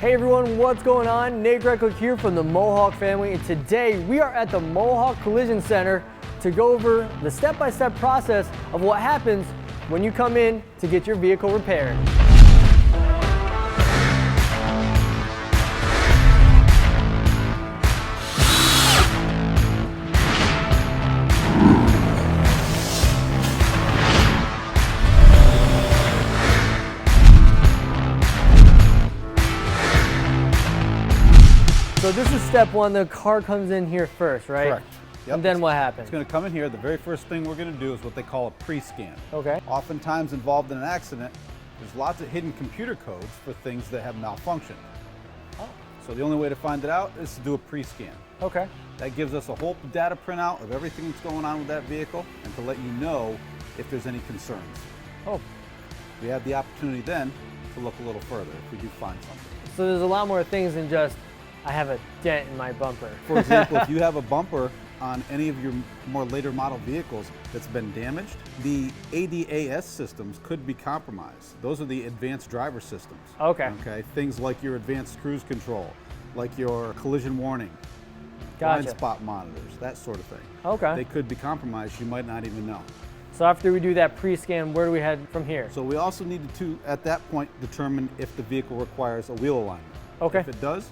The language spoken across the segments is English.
Hey everyone, what's going on? Nate Greco here from the Mohawk family, and today we are at the Mohawk Collision Center to go over the step-by-step process of what happens when you come in to get your vehicle repaired. So this is step one, the car comes in here first, right? Correct. Yep. And then what happens? It's going to come in here. The very first thing we're going to do is what they call a pre-scan. Okay. Oftentimes involved in an accident, there's lots of hidden computer codes for things that have malfunctioned. Oh. So the only way to find it out is to do a pre-scan. Okay. That gives us a whole data printout of everything that's going on with that vehicle and to let you know if there's any concerns. Oh. We have the opportunity then to look a little further if we do find something. So there's a lot more things than just, I have a dent in my bumper. For example, if you have a bumper on any of your more later model vehicles that's been damaged, the ADAS systems could be compromised. Those are the advanced driver systems. Okay. Okay. Things like your advanced cruise control, like your collision warning, Gotcha. blind spot monitors, that sort of thing. Okay. They could be compromised. You might not even know. So after we do that pre-scan, where do we head from here? So we also need to, at that point, determine if the vehicle requires a wheel alignment. Okay. If it does,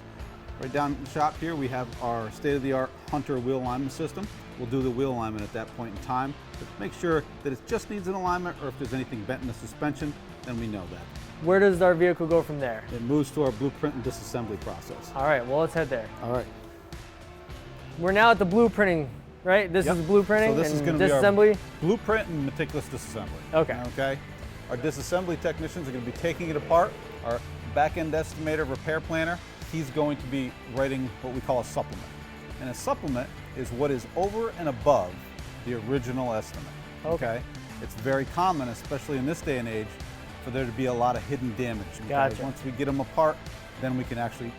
right down in the shop here, we have our state-of-the-art Hunter wheel alignment system. We'll do the wheel alignment at that point in time to make sure that it just needs an alignment, or if there's anything bent in the suspension, then we know that. Where does our vehicle go from there? It moves to our blueprint and disassembly process. All right, well, let's head there. All right. We're now at the blueprinting, right? This Yep. is blueprinting So this is and going to be our disassembly? blueprint and meticulous disassembly. Okay. Okay. Our disassembly technicians are going to be taking it apart. Our back-end estimator, repair planner, he's going to be writing what we call a supplement. And a supplement is what is over and above the original estimate. Okay. It's very common, especially in this day and age, for there to be a lot of hidden damage. Gotcha. Once we get them apart, then we can actually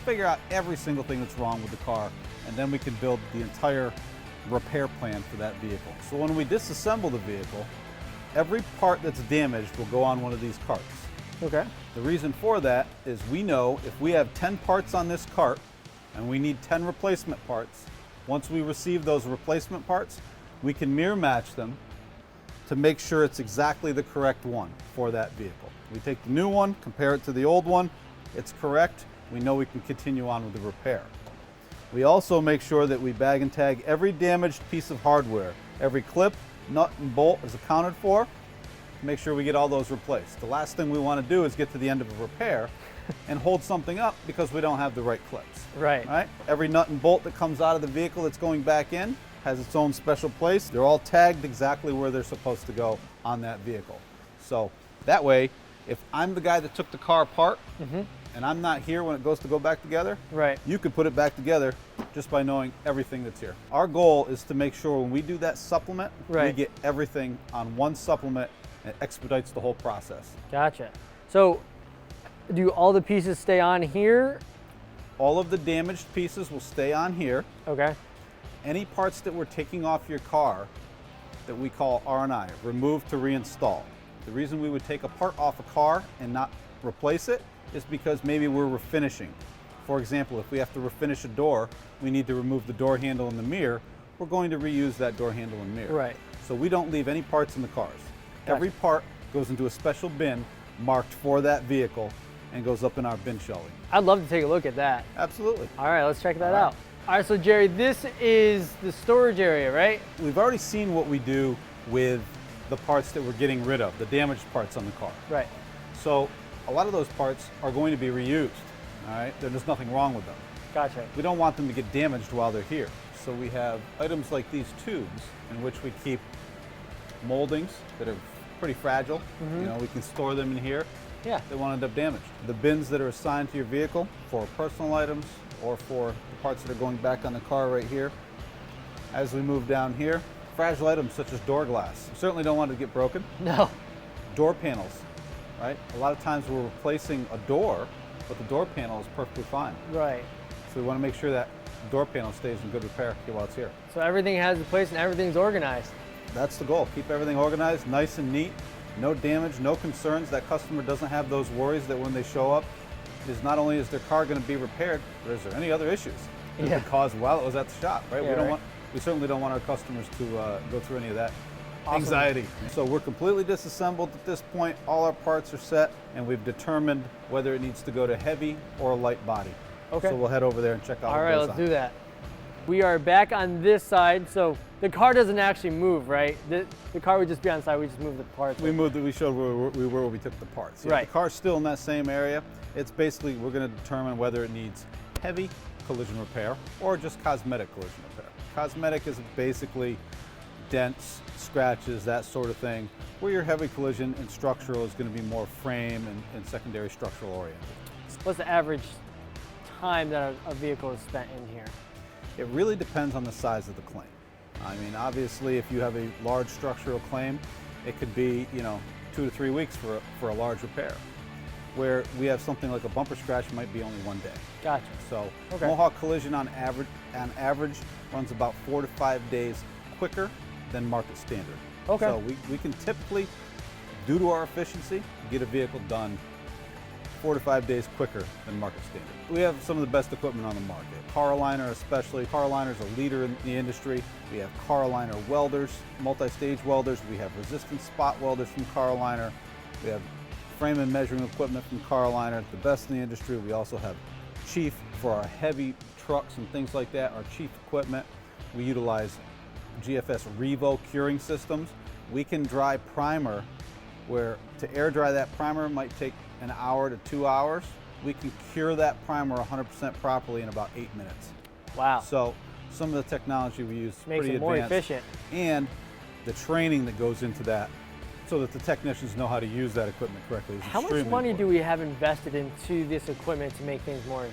figure out every single thing that's wrong with the car, and then we can build the entire repair plan for that vehicle. So when we disassemble the vehicle, every part that's damaged will go on one of these carts. Okay. The reason for that is we know if we have 10 parts on this cart and we need 10 replacement parts, once we receive those replacement parts, we can mirror match them to make sure it's exactly the correct one for that vehicle. We take the new one, compare it to the old one, it's correct, we know we can continue on with the repair. We also make sure that we bag and tag every damaged piece of hardware. Every clip, nut, and bolt is accounted for. Make sure we get all those replaced. The last thing we want to do is get to the end of a repair and hold something up because we don't have the right clips. Right. Right? Every nut and bolt that comes out of the vehicle that's going back in has its own special place. They're all tagged exactly where they're supposed to go on that vehicle. So that way, if I'm the guy that took the car apart and I'm not here when it goes to go back together, Right. you could put it back together just by knowing everything that's here. Our goal is to make sure when we do that supplement, we Right. get everything on one supplement. It expedites the whole process. Gotcha. So do all the pieces stay on here? All of the damaged pieces will stay on here. Okay. Any parts that we're taking off your car that we call R&I, remove to reinstall. The reason we would take a part off a car and not replace it is because maybe we're refinishing. For example, if we have to refinish a door, we need to remove the door handle and the mirror, we're going to reuse that door handle and mirror. Right. So we don't leave any parts in the cars. Gotcha. Every part goes into a special bin marked for that vehicle and goes up in our bin shelving. I'd love to take a look at that. Absolutely. All right, let's check that All right. out. All right, so Jerry, this is the storage area, right? We've already seen what we do with the parts that we're getting rid of, the damaged parts on the car. Right. So a lot of those parts are going to be reused, all right? There's nothing wrong with them. Gotcha. We don't want them to get damaged while they're here. So we have items like these tubes in which we keep moldings that are pretty fragile. You know, we can store them in here. Yeah. They won't end up damaged. The bins that are assigned to your vehicle for personal items or for the parts that are going back on the car right here. As we move down here, fragile items such as door glass. You certainly don't want it to get broken. No. Door panels, right? A lot of times we're replacing a door, but the door panel is perfectly fine. Right. So we want to make sure that the door panel stays in good repair while it's here. So everything has a place and everything's organized. That's the goal. Keep everything organized, nice and neat, no damage, no concerns. That customer doesn't have those worries that when they show up, is not only is their car going to be repaired, but is there any other issues that Yeah. it caused while it was at the shop, right? Yeah, We certainly don't want our customers to go through any of that Awesome. anxiety. So we're completely disassembled at this point. All our parts are set, and we've determined whether it needs to go to heavy or light body. Okay. So we'll head over there and check out All what right, goes let's on. do that. We are back on this side, so the car doesn't actually move, right? The car would just be on the side, we just move the parts. We moved it, we showed where we were when we took the parts. Yeah, Right. The car's still in that same area. It's basically, we're going to determine whether it needs heavy collision repair or just cosmetic collision repair. Cosmetic is basically dents, scratches, that sort of thing, where your heavy collision and structural is going to be more frame and secondary structural oriented. What's the average time that a vehicle is spent in here? It really depends on the size of the claim. I mean, obviously, if you have a large structural claim, it could be, 2 to 3 weeks for a large repair. Where we have something like a bumper scratch, it might be only 1 day. Gotcha. So Okay. Mohawk Collision on average runs about 4 to 5 days quicker than market standard. Okay. So we can typically, due to our efficiency, get a vehicle done 4 to 5 days quicker than market standard. We have some of the best equipment on the market. Car aligner especially. Car aligners are a leader in the industry. We have car aligner welders, multi-stage welders. We have resistance spot welders from car aligner. We have frame and measuring equipment from car aligner, the best in the industry. We also have Chief for our heavy trucks and things like that, our Chief equipment. We utilize GFS Revo curing systems. We can dry primer where to air dry that primer might take an hour to 2 hours. We can cure that primer 100% properly in about 8 minutes. Wow. So some of the technology we use is Makes pretty it more advanced. efficient. And the training that goes into that so that the technicians know how to use that equipment correctly is How much extremely money do important. we have invested into this equipment to make things more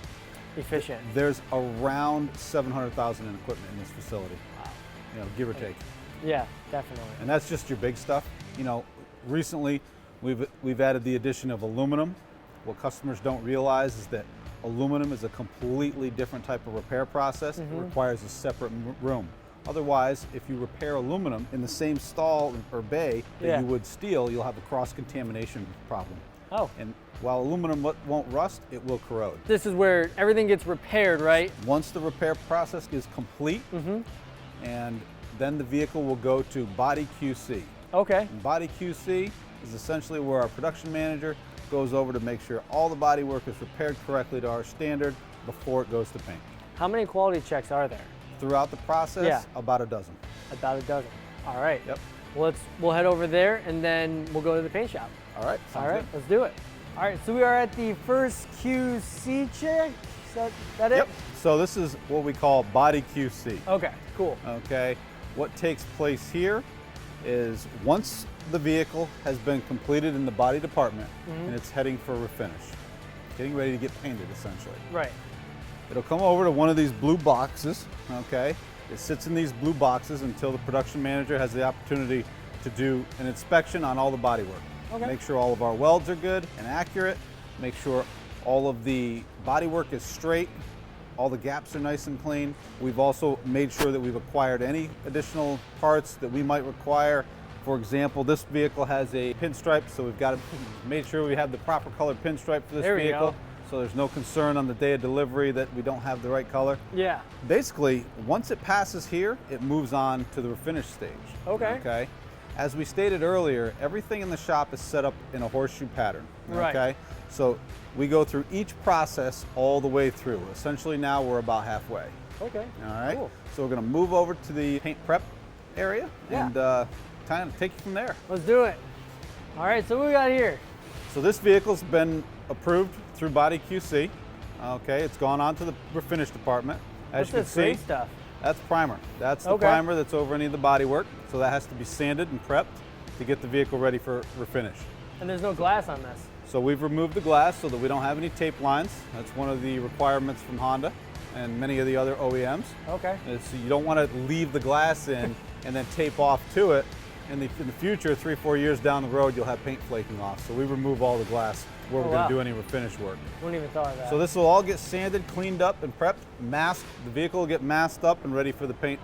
efficient? There's around $700,000 in equipment in this facility, Wow. give or take. Yeah, definitely. And that's just your big stuff. Recently we've added the addition of aluminum. What customers don't realize is that aluminum is a completely different type of repair process. It requires a separate room. Otherwise, if you repair aluminum in the same stall or bay that Yeah. you would steel, you'll have a cross-contamination problem. Oh, And while aluminum won't rust, it will corrode. this is where everything gets repaired, right? Once the repair process is complete, and then the vehicle will go to body QC. Okay. And body QC is essentially where our production manager goes over to make sure all the body work is repaired correctly to our standard before it goes to paint. How many quality checks are there? Throughout the process, Yeah. about a dozen. About a dozen. All right. Yep. Well, we'll head over there and then we'll go to the paint shop. All right. All sounds right, let's do it. All right, so we are at the first QC check. Is that good. it? Yep. So this is what we call body QC. Okay, cool. Okay. What takes place here is once the vehicle has been completed in the body department and it's heading for refinish, getting ready to get painted essentially. Right. It'll come over to one of these blue boxes, okay? It sits in these blue boxes until the production manager has the opportunity to do an inspection on all the body work. Okay. Make sure all of our welds are good and accurate. Make sure all of the body work is straight. All the gaps are nice and clean. We've also made sure that we've acquired any additional parts that we might require. For example, this vehicle has a pinstripe, so we've got to make sure we have the proper color pinstripe for this There we vehicle. go. So there's no concern on the day of delivery that we don't have the right color. Yeah. Basically, once it passes here, it moves on to the refinish stage. Okay. Okay. As we stated earlier, everything in the shop is set up in a horseshoe pattern. Right. Okay. So we go through each process all the way through. Essentially now we're about halfway. Okay. All right. Cool. So we're going to move over to the paint prep area Yeah. and kind of take it from there. Let's do it. All right, so what we got here? So this vehicle's been approved through Body QC. Okay, it's gone on to the refinish department. As What's you can this green see, stuff? that's primer. That's the Okay. primer that's over any of the body work. So that has to be sanded and prepped to get the vehicle ready for refinish. And there's no glass on this. So we've removed the glass so that we don't have any tape lines. That's one of the requirements from Honda and many of the other OEMs. Okay. So you don't want to leave the glass in and then tape off to it. In the future, 3-4 years down the road, you'll have paint flaking off. So we remove all the glass where Oh, we're going wow. to do any refinish work. Wouldn't even thought of that. So this will all get sanded, cleaned up, and prepped, masked. The vehicle will get masked up and ready for the paint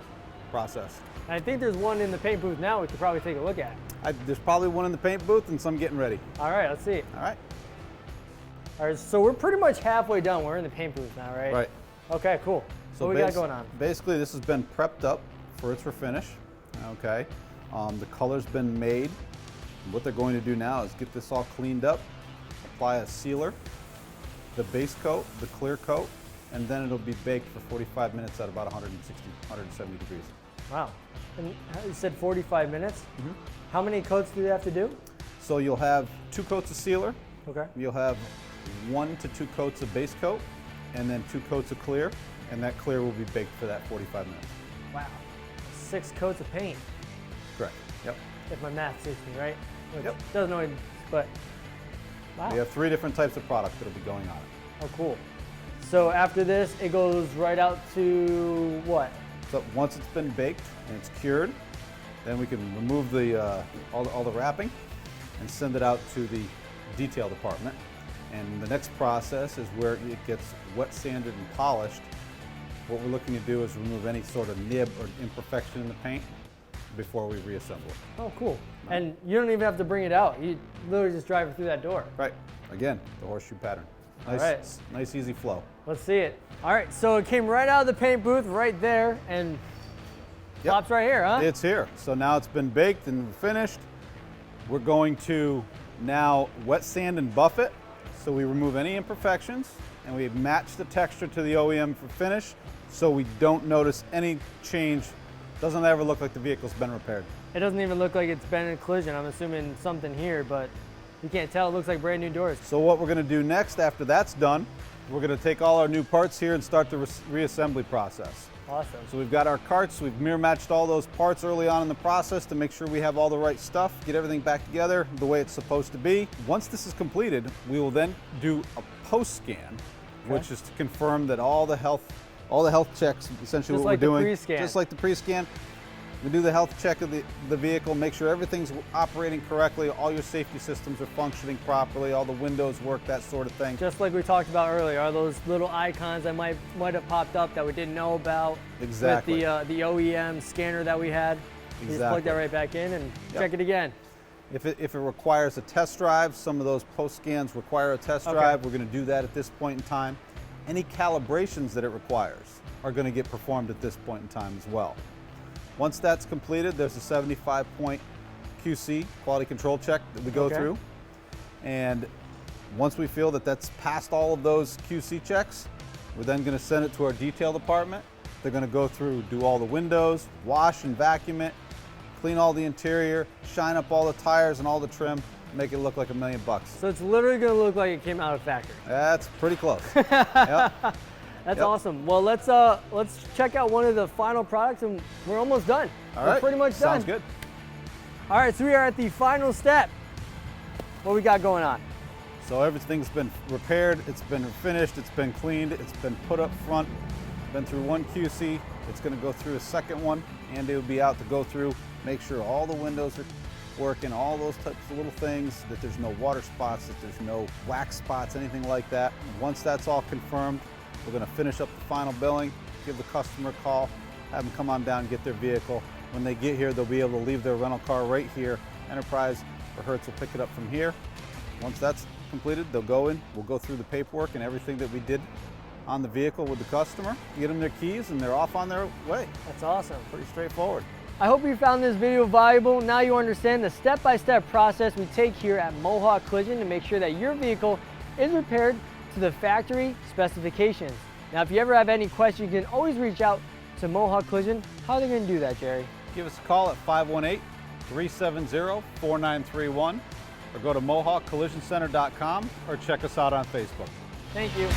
process. I think there's one in the paint booth now we could probably take a look at. There's probably one in the paint booth and some getting ready. All right, let's see it. All right. All right, so we're pretty much halfway done. We're in the paint booth now, right? Right. Okay, cool. So what we got going on? Basically, this has been prepped up for its refinish. Okay. The color's been made. What they're going to do now is get this all cleaned up, apply a sealer, the base coat, the clear coat, and then it'll be baked for 45 minutes at about 160, 170 degrees. Wow. And you said 45 minutes? Mm-hmm. How many coats do they have to do? So you'll have 2 coats of sealer. Okay. You'll have 1 to 2 coats of base coat, and then 2 coats of clear, and that clear will be baked for that 45 minutes. Wow. 6 coats of paint. Correct. Yep. If my math suits me, right? Which Yep. doesn't always, but wow. We have 3 different types of product that'll be going on it. Oh, cool. So after this, it goes right out to what? So once it's been baked and it's cured, then we can remove the all the wrapping and send it out to the detail department. And the next process is where it gets wet sanded and polished. What we're looking to do is remove any sort of nib or imperfection in the paint before we reassemble it. Oh, cool. And you don't even have to bring it out. You literally just drive it through that door. Right. Again, the horseshoe pattern. Nice, All right. Nice, easy flow. Let's see it. All right, so it came right out of the paint booth right there and pops right here, huh? It's here. So now it's been baked and finished. We're going to now wet sand and buff it so we remove any imperfections and we match the texture to the OEM for finish so we don't notice any change. Doesn't ever look like the vehicle's been repaired. It doesn't even look like it's been in a collision. I'm assuming something here, but you can't tell. It looks like brand new doors. So what we're going to do next after that's done, we're going to take all our new parts here and start the reassembly process. Awesome. So we've got our carts, we've mirror matched all those parts early on in the process to make sure we have all the right stuff, get everything back together the way it's supposed to be. Once this is completed, we will then do a post scan, which is to confirm that all the health checks, essentially Just what like we're doing. the pre-scan. Just like the pre-scan. We do the health check of the vehicle, make sure everything's operating correctly, all your safety systems are functioning properly, all the windows work, that sort of thing. Just like we talked about earlier, are those little icons that might have popped up that we didn't know about? Exactly. With the OEM scanner that we had. You just plug that right back in and check it again. If it requires a test drive, some of those post scans require a test drive. We're going to do that at this point in time. Any calibrations that it requires are going to get performed at this point in time as well. Once that's completed, there's a 75-point QC, quality control check, that we go through. And once we feel that that's passed all of those QC checks, we're then going to send it to our detail department. They're going to go through, do all the windows, wash and vacuum it, clean all the interior, shine up all the tires and all the trim, make it look like $1 million. So it's literally going to look like it came out of factory. That's pretty close. Yep. That's awesome. Well, let's check out one of the final products, and we're almost done. We're pretty much done. Sounds good. All right, so we are at the final step. What we got going on? So everything's been repaired, it's been finished, it's been cleaned, it's been put up front, been through one QC, it's going to go through a second one, and it will be out to go through, make sure all the windows are working, all those types of little things, that there's no water spots, that there's no wax spots, anything like that. Once that's all confirmed, we're going to finish up the final billing, give the customer a call, have them come on down and get their vehicle. When they get here, they'll be able to leave their rental car right here. Enterprise or Hertz will pick it up from here. Once that's completed, they'll go in, we'll go through the paperwork and everything that we did on the vehicle with the customer, get them their keys, and they're off on their way. That's awesome. Pretty straightforward. I hope you found this video valuable. Now you understand the step-by-step process we take here at Mohawk Collision to make sure that your vehicle is repaired to the factory specifications. Now, if you ever have any questions, you can always reach out to Mohawk Collision. How are they going to do that, Jerry? Give us a call at 518-370-4931 or go to MohawkCollisionCenter.com or check us out on Facebook. Thank you.